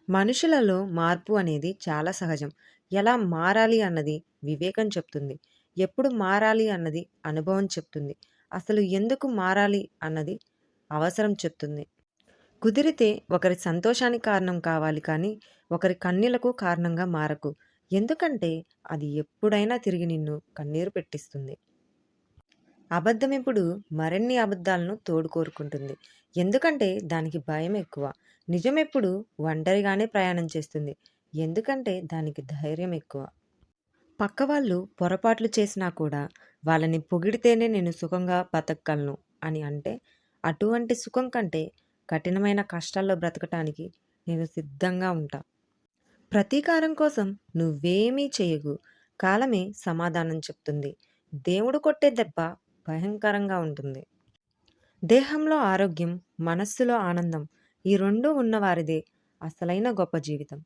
మనుషులలో మార్పు అనేది చాలా సహజం. ఎలా మారాలి అన్నది వివేకం చెప్తుంది. ఎప్పుడు మారాలి అన్నది అనుభవం చెప్తుంది. అసలు ఎందుకు మారాలి అన్నది అవసరం చెప్తుంది. కుదిరితే ఒకరి సంతోషానికి కారణం కావాలి కానీ, ఒకరి కన్నీళ్లకు కారణంగా మారకు. ఎందుకంటే అది ఎప్పుడైనా తిరిగి నిన్ను కన్నీరు పెట్టిస్తుంది. అబద్ధమెప్పుడు మరిన్ని అబద్ధాలను తోడు కోరుకుంటుంది. ఎందుకంటే దానికి భయం ఎక్కువ. నిజమెప్పుడు ఒంటరిగానే ప్రయాణం చేస్తుంది. ఎందుకంటే దానికి ధైర్యం ఎక్కువ. పక్కవాళ్ళు పొరపాట్లు చేసినా కూడా వాళ్ళని పొగిడితేనే నేను సుఖంగా బతకగలను అని అంటే, అటువంటి సుఖం కంటే కఠినమైన కష్టాల్లో బ్రతకటానికి నేను సిద్ధంగా ఉంటా. ప్రతీకారం కోసం నువ్వేమీ చేయకు. కాలమే సమాధానం చెప్తుంది. దేవుడు కొట్టే దెబ్బ భయంకరంగా ఉంటుంది. దేహంలో ఆరోగ్యం, మనస్సులో ఆనందం ఈ రెండూ ఉన్నవారిదే అసలైన గొప్ప జీవితం.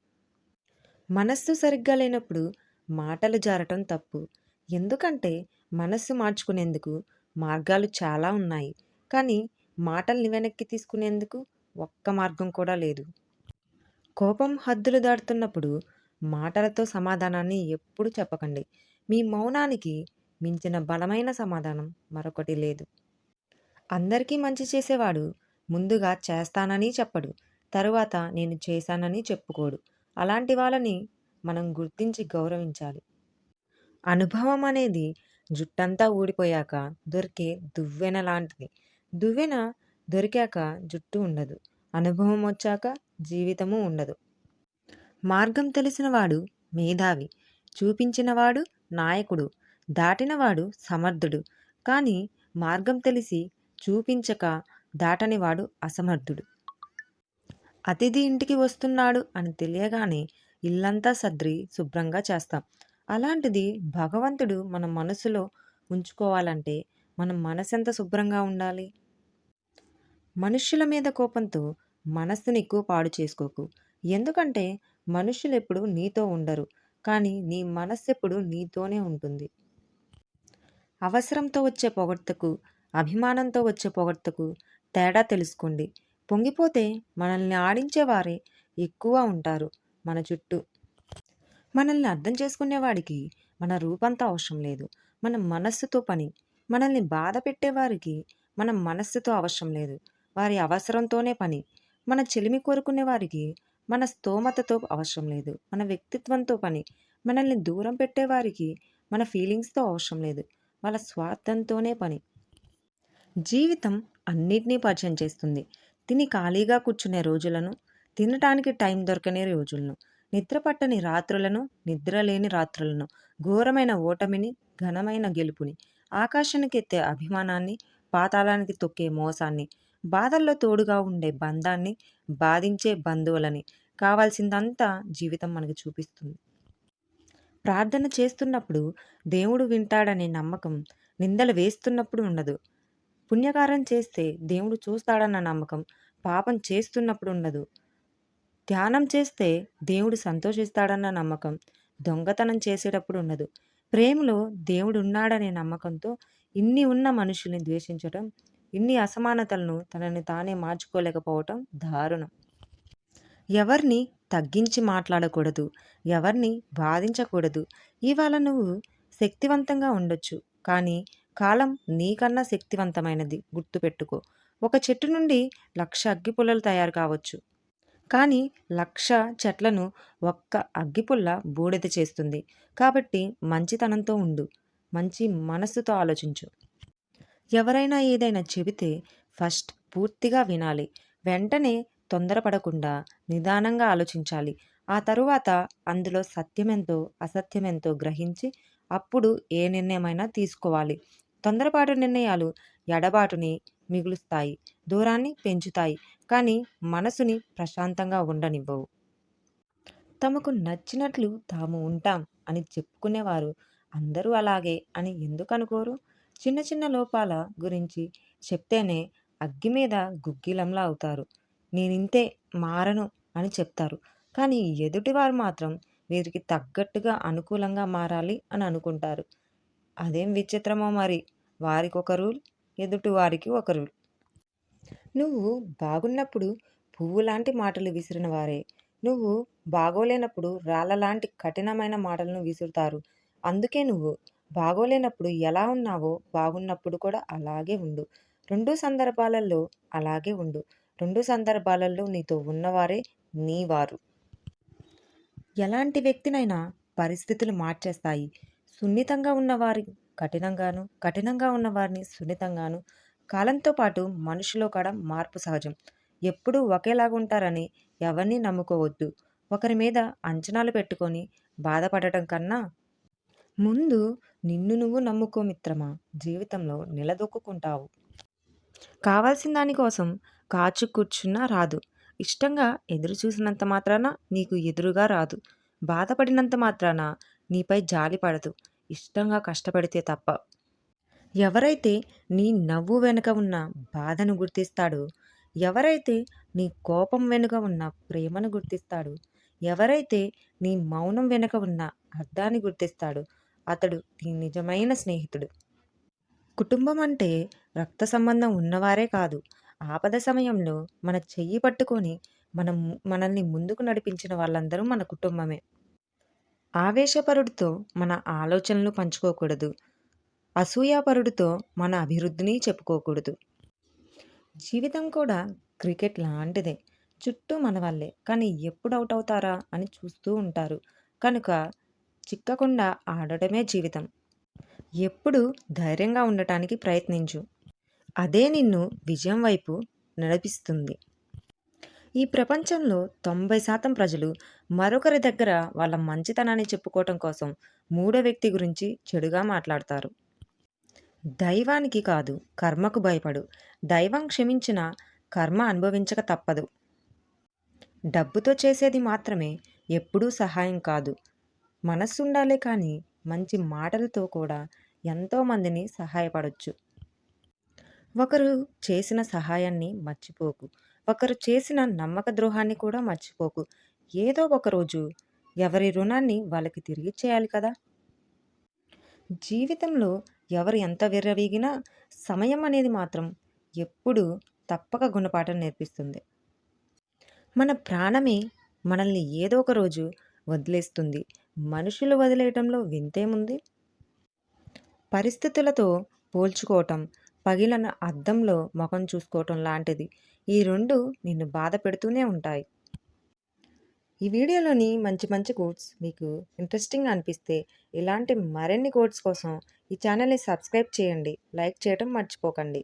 మనస్సు సరిగ్గా లేనప్పుడు మాటలు జారటం తప్పు. ఎందుకంటే మనస్సు మార్చుకునేందుకు మార్గాలు చాలా ఉన్నాయి. కానీ మాటల్ని వెనక్కి తీసుకునేందుకు ఒక్క మార్గం కూడా లేదు. కోపం హద్దులు దాటుతున్నప్పుడు మాటలతో సమాధానాన్ని ఎప్పుడూ చెప్పకండి. మీ మౌనానికి మించిన బలమైన సమాధానం మరొకటి లేదు. అందరికీ మంచి చేసేవాడు ముందుగా చేస్తానని చెప్పడు. తరువాత నేను చేశానని చెప్పుకోడు. అలాంటి వాళ్ళని మనం గుర్తించి గౌరవించాలి. అనుభవం అనేది జుట్టంతా ఊడిపోయాక దొరికే దువ్వెన లాంటిది. దువ్వెన దొరికాక జుట్టు ఉండదు. అనుభవం వచ్చాక జీవితము ఉండదు. మార్గం తెలిసినవాడు మేధావి, చూపించినవాడు నాయకుడు, దాటినవాడు సమర్థుడు. కానీ మార్గం తెలిసి చూపించక దాటనివాడు అసమర్థుడు. అతిథి ఇంటికి వస్తున్నాడు అని తెలియగానే ఇల్లంతా సర్ది శుభ్రంగా చేస్తాం. అలాంటిది భగవంతుడు మన మనసులో ఉంచుకోవాలంటే మనం మనసెంత శుభ్రంగా ఉండాలి? మనుష్యుల మీద కోపంతో మనస్సుని ఎక్కువ పాడు చేసుకోకు. ఎందుకంటే మనుషులెప్పుడు నీతో ఉండరు. కానీ నీ మనస్సెప్పుడు నీతోనే ఉంటుంది. అవసరంతో వచ్చే పొగడ్తకు, అభిమానంతో వచ్చే పొగడ్తకు తేడా తెలుసుకోండి. పొంగిపోతే మనల్ని ఆడించేవారే ఎక్కువ ఉంటారు మన చుట్టూ. మనల్ని అర్థం చేసుకునేవాడికి మన రూపంతో అవసరం లేదు. మన మనస్సుతో పని. మనల్ని బాధ పెట్టేవారికి మన మనస్సుతో అవసరం లేదు. వారి అవసరంతోనే పని. మన చెలిమి కోరుకునే వారికి మన స్తోమతతో అవసరం లేదు. మన వ్యక్తిత్వంతో పని. మనల్ని దూరం పెట్టేవారికి మన ఫీలింగ్స్తో అవసరం లేదు. వాళ్ళ స్వార్థంతోనే పని. జీవితం అన్నిటినీ పరిచయం చేస్తుంది. తిని ఖాళీగా కూర్చునే రోజులను, తినటానికి టైం దొరకని రోజులను, నిద్ర పట్టని రాత్రులను, నిద్రలేని రాత్రులను, ఘోరమైన ఓటమిని, ఘనమైన గెలుపుని, ఆకాశానికెత్తే అభిమానాన్ని, పాతాళానికి తొక్కే మోసాన్ని, బాధల్లో తోడుగా ఉండే బంధాన్ని, బాధించే బంధువులని, కావాల్సిందంతా జీవితం మనకు చూపిస్తుంది. ప్రార్థన చేస్తున్నప్పుడు దేవుడు వింటాడనే నమ్మకం నిందలు వేస్తున్నప్పుడు ఉండదు. పుణ్యకారం చేస్తే దేవుడు చూస్తాడన్న నమ్మకం పాపం చేస్తున్నప్పుడు ఉండదు. ధ్యానం చేస్తే దేవుడు సంతోషిస్తాడన్న నమ్మకం దొంగతనం చేసేటప్పుడు ఉండదు. ప్రేమలో దేవుడు ఉన్నాడనే నమ్మకంతో ఇన్ని ఉన్న మనుషుల్ని ద్వేషించటం, ఇన్ని అసమానతలను తనని తానే మార్చుకోలేకపోవటం దారుణం. ఎవరిని తగ్గించి మాట్లాడకూడదు. ఎవరిని బాధించకూడదు. ఇవాళ నువ్వు శక్తివంతంగా ఉండొచ్చు. కానీ కాలం నీకన్నా శక్తివంతమైనది గుర్తుపెట్టుకో. ఒక చెట్టు నుండి 1,00,000 అగ్గిపుల్లలు తయారు కావచ్చు. కానీ 1,00,000 చెట్లను ఒక్క అగ్గిపుల్ల బూడిద చేస్తుంది. కాబట్టి మంచితనంతో ఉండు. మంచి మనస్సుతో ఆలోచించు. ఎవరైనా ఏదైనా చెబితే ఫస్ట్ పూర్తిగా వినాలి. వెంటనే తొందరపడకుండా నిదానంగా ఆలోచించాలి. ఆ తరువాత అందులో సత్యమెంతో అసత్యమెంతో గ్రహించి అప్పుడు ఏ నిర్ణయమైనా తీసుకోవాలి. తొందరపాటు నిర్ణయాలు ఎడబాటుని మిగులుస్తాయి, దూరాన్ని పెంచుతాయి. కానీ మనసుని ప్రశాంతంగా ఉండనివ్వవు. తమకు నచ్చినట్లు తాము ఉంటాం అని చెప్పుకునేవారు అందరూ అలాగే అని ఎందుకు అనుకోరు? చిన్న చిన్న లోపాల గురించి చెప్తేనే అగ్గి మీద గుగ్గిలంలా అవుతారు. నేనింతే, మారను అని చెప్తారు. కానీ ఎదుటివారు మాత్రం వీరికి తగ్గట్టుగా అనుకూలంగా మారాలి అని అనుకుంటారు. అదేం విచిత్రమో మరి. వారికొక రూల్, ఎదుటి వారికి ఒక రూల్. నువ్వు బాగున్నప్పుడు పువ్వులాంటి మాటలు విసిరిన వారే నువ్వు బాగోలేనప్పుడు రాళ్ళలాంటి కఠినమైన మాటలను విసురుతారు. అందుకే నువ్వు బాగోలేనప్పుడు ఎలా ఉన్నావో బాగున్నప్పుడు కూడా అలాగే ఉండు. 2 సందర్భాలలో అలాగే ఉండు. 2 సందర్భాలలో నీతో ఉన్నవారే నీ వారు. ఎలాంటి వ్యక్తినైనా పరిస్థితులు మార్చేస్తాయి. సున్నితంగా ఉన్నవారి కఠినంగాను, కఠినంగా ఉన్నవారిని సున్నితంగాను. కాలంతో పాటు మనిషిలో కూడా మార్పు సహజం. ఎప్పుడూ ఒకేలాగుంటారని ఎవరిని నమ్ముకోవద్దు. ఒకరి మీద అంచనాలు పెట్టుకొని బాధపడటం కన్నా ముందు నిన్ను నువ్వు నమ్ముకో మిత్రమా. జీవితంలో నిలదొక్కుకుంటావు. కావాల్సిన దానికోసం కాచు కూర్చున్నా రాదు. ఇష్టంగా ఎదురు చూసినంత మాత్రాన నీకు ఎదురుగా రాదు. బాధపడినంత మాత్రాన నీపై జాలి పడదు. ఇష్టంగా కష్టపడితే తప్ప. ఎవరైతే నీ నవ్వు వెనుక ఉన్న బాధను గుర్తిస్తాడో, ఎవరైతే నీ కోపం వెనుక ఉన్న ప్రేమను గుర్తిస్తాడో, ఎవరైతే నీ మౌనం వెనుక ఉన్న అర్థాన్ని గుర్తిస్తాడో, అతడు నీ నిజమైన స్నేహితుడు. కుటుంబం అంటే రక్త సంబంధం ఉన్నవారే కాదు. ఆపద సమయంలో మన చెయ్యి పట్టుకొని మనల్ని ముందుకు నడిపించిన వాళ్ళందరూ మన కుటుంబమే. ఆవేశపరుడితో మన ఆలోచనలు పంచుకోకూడదు. అసూయాపరుడితో మన అభివృద్ధిని చెప్పుకోకూడదు. జీవితం కూడా క్రికెట్ లాంటిదే. చుట్టూ మన వాళ్ళే. కానీ ఎప్పుడు ఔట్ అవుతారా అని చూస్తూ ఉంటారు. కనుక చిక్కకుండా ఆడటమే జీవితం. ఎప్పుడూ ధైర్యంగా ఉండటానికి ప్రయత్నించు. అదే నిన్ను విజయం వైపు నడిపిస్తుంది. ఈ ప్రపంచంలో 90% ప్రజలు మరొకరి దగ్గర వాళ్ళ మంచితనాన్ని చెప్పుకోవటం కోసం మూడో వ్యక్తి గురించి చెడుగా మాట్లాడతారు. దైవానికి కాదు, కర్మకు భయపడు. దైవం క్షమించిన కర్మ అనుభవించక తప్పదు. డబ్బుతో చేసేది మాత్రమే ఎప్పుడూ సహాయం కాదు. మనస్సుండాలే కానీ మంచి మాటలతో కూడా ఎంతోమందిని సహాయపడొచ్చు. ఒకరు చేసిన సహాయాన్ని మర్చిపోకు. ఒకరు చేసిన నమ్మక ద్రోహాన్ని కూడా మర్చిపోకు. ఏదో ఒకరోజు ఎవరి రుణాన్ని వాళ్ళకి తిరిగిచ్చేయాలి కదా. జీవితంలో ఎవరు ఎంత విర్రవీగినా సమయం అనేది మాత్రం ఎప్పుడూ తప్పక గుణపాఠం నేర్పిస్తుంది. మన ప్రాణమే మనల్ని ఏదో ఒక రోజు వదిలేస్తుంది. మనుషులు వదిలేయటంలో వింతేముంది? పరిస్థితులతో పోల్చుకోవటం, పగిలిన అద్దంలో ముఖం చూసుకోవటం లాంటిది. ఈ 2 నిన్ను బాధ పెడుతూనే ఉంటాయి. ఈ వీడియోలోని మంచి మంచి కోట్స్ మీకు ఇంట్రెస్టింగ్ అనిపిస్తే ఇలాంటి మరిన్ని కోట్స్ కోసం ఈ ఛానల్ని సబ్స్క్రైబ్ చేయండి. లైక్ చేయటం మర్చిపోకండి.